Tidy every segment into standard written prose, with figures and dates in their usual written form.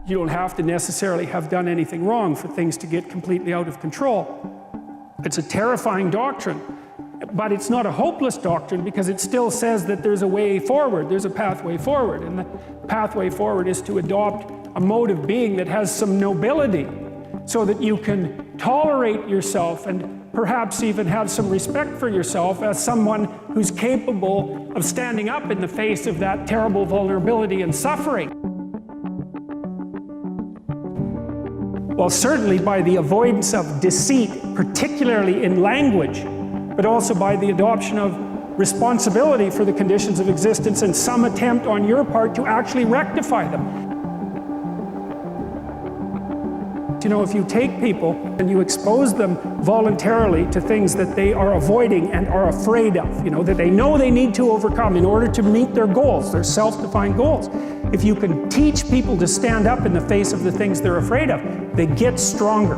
You don't have to necessarily have done anything wrong for things to get completely out of control. It's a terrifying doctrine, but it's not a hopeless doctrine because it still says that there's a way forward, there's a pathway forward, and the pathway forward is to adopt a mode of being that has some nobility so that you can tolerate yourself and perhaps even have some respect for yourself as someone who's capable of standing up in the face of that terrible vulnerability and suffering. Well, certainly by the avoidance of deceit, particularly in language, but also by the adoption of responsibility for the conditions of existence and some attempt on your part to actually rectify them. You know, if you take people and you expose them voluntarily to things that they are avoiding and are afraid of, you know, that they know they need to overcome in order to meet their goals, their self-defined goals. If you can teach people to stand up in the face of the things they're afraid of, they get stronger.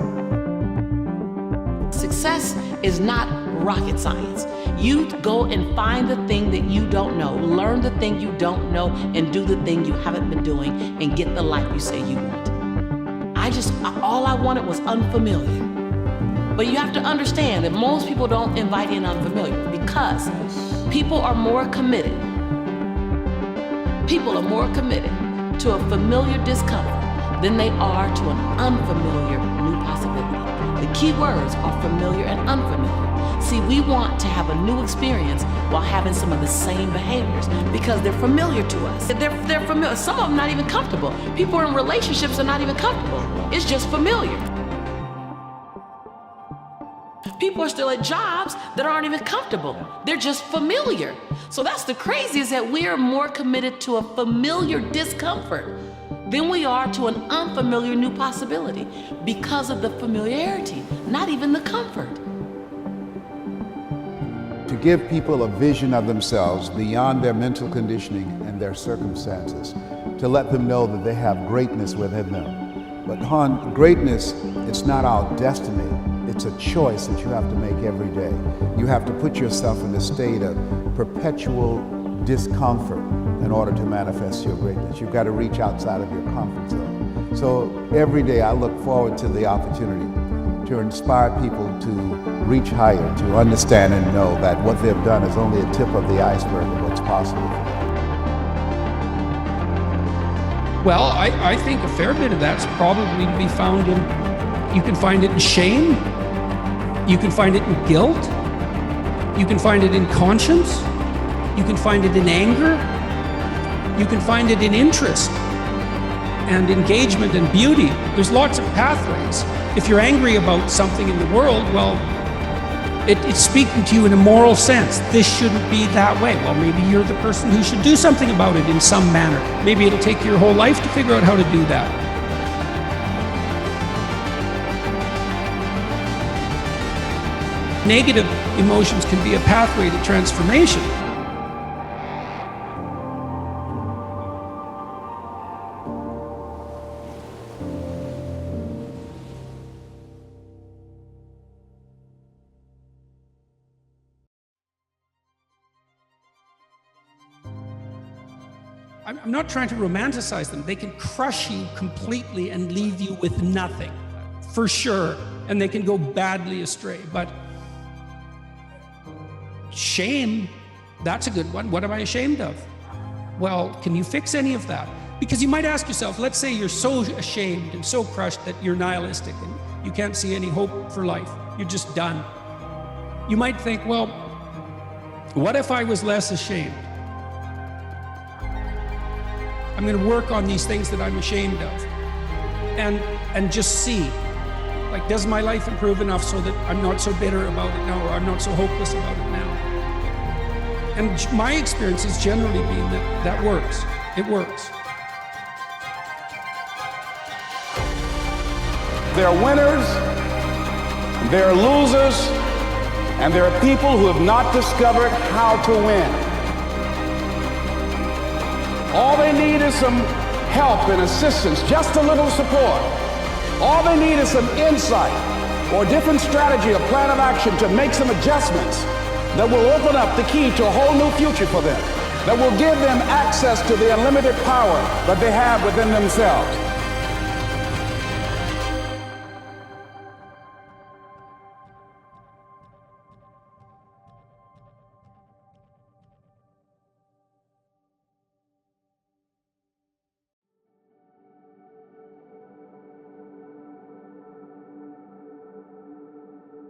Success is not rocket science. You go and find the thing that you don't know, learn the thing you don't know, and do the thing you haven't been doing, and get the life you say you want. All I wanted was unfamiliar. But you have to understand that most people don't invite in unfamiliar because people are more committed. People are more committed to a familiar discomfort than they are to an unfamiliar new possibility. The key words are familiar and unfamiliar. See, we want to have a new experience while having some of the same behaviors because they're familiar to us. They're familiar. Some of them not even comfortable. People in relationships are not even comfortable. It's just familiar. People are still at jobs that aren't even comfortable. They're just familiar. So that's the craziest, that we are more committed to a familiar discomfort than we are to an unfamiliar new possibility because of the familiarity, not even the comfort. To give people a vision of themselves beyond their mental conditioning and their circumstances, to let them know that they have greatness within them. But hon, greatness, it's not our destiny. It's a choice that you have to make every day. You have to put yourself in a state of perpetual discomfort in order to manifest your greatness. You've got to reach outside of your comfort zone. So every day I look forward to the opportunity to inspire people to reach higher, to understand and know that what they've done is only a tip of the iceberg of what's possible for them. Well, I think a fair bit of that's probably to be found in, you can find it in shame, you can find it in guilt, you can find it in conscience, you can find it in anger, you can find it in interest and engagement and beauty. There's lots of pathways. If you're angry about something in the world, well, it's speaking to you in a moral sense. This shouldn't be that way. Well, maybe you're the person who should do something about it in some manner. Maybe it'll take your whole life to figure out how to do that. Negative emotions can be a pathway to transformation. I'm not trying to romanticize them. They can crush you completely and leave you with nothing, for sure. And they can go badly astray. But shame, that's a good one. What am I ashamed of? Well, can you fix any of that? Because you might ask yourself, let's say you're so ashamed and so crushed that you're nihilistic and you can't see any hope for life. You're just done. You might think, well, what if I was less ashamed? I'm going to work on these things that I'm ashamed of and just see, like, does my life improve enough so that I'm not so bitter about it now, or I'm not so hopeless about it now? And my experience has generally been that works. It works. There are winners, there are losers, and there are people who have not discovered how to win. All they need is some help and assistance, just a little support. All they need is some insight or a different strategy, a plan of action to make some adjustments that will open up the key to a whole new future for them, that will give them access to the unlimited power that they have within themselves.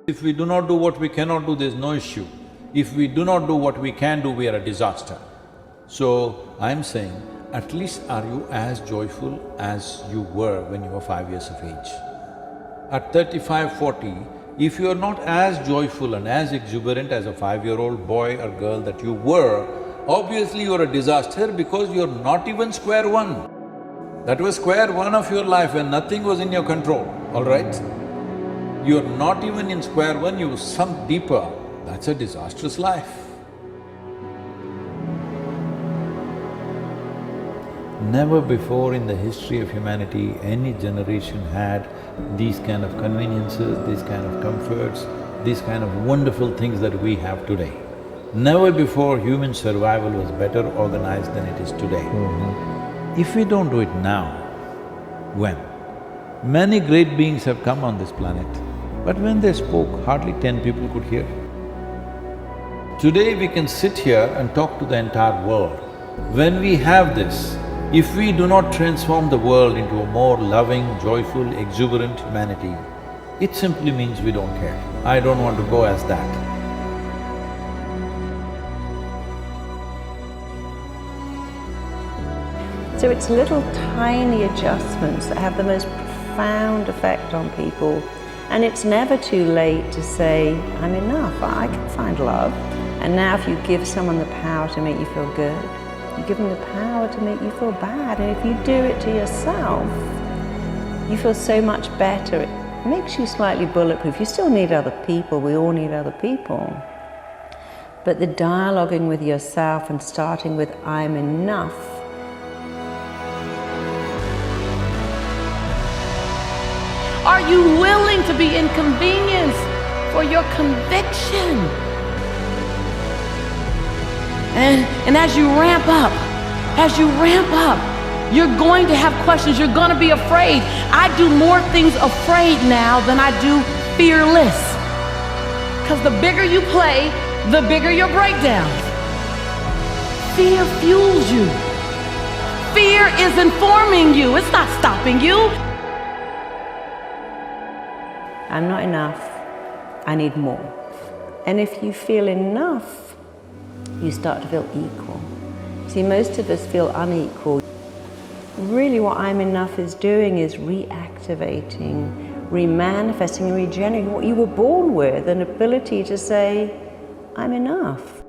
If we do not do what we cannot do, there's no issue. If we do not do what we can do, we are a disaster. So, I'm saying, at least are you as joyful as you were when you were 5 years of age? At 35, 40, if you are not as joyful and as exuberant as a 5-year-old boy or girl that you were, obviously you're a disaster because you're not even square one. That was square one of your life when nothing was in your control, all right? You're not even in square one, you sunk deeper. That's a disastrous life. Never before in the history of humanity, any generation had these kind of conveniences, these kind of comforts, these kind of wonderful things that we have today. Never before human survival was better organized than it is today. If we don't do it now, when? Many great beings have come on this planet, but when they spoke, hardly 10 people could hear. Today we can sit here and talk to the entire world. When we have this, if we do not transform the world into a more loving, joyful, exuberant humanity, it simply means we don't care. I don't want to go as that. So it's little tiny adjustments that have the most profound effect on people. And it's never too late to say, I'm enough, I can find love. And now if you give someone the power to make you feel good, you give them the power to make you feel bad. And if you do it to yourself, you feel so much better. It makes you slightly bulletproof. You still need other people, we all need other people. But the dialoguing with yourself and starting with I'm enough. Are you willing to be inconvenienced for your conviction? And as you ramp up, you're going to have questions, you're gonna be afraid. I do more things afraid now than I do fearless. Because the bigger you play, the bigger your breakdowns. Fear fuels you. Fear is informing you, it's not stopping you. I'm not enough, I need more. And if you feel enough, you start to feel equal. See, most of us feel unequal. Really what I'm enough is doing is reactivating, remanifesting and regenerating what you were born with, an ability to say, I'm enough.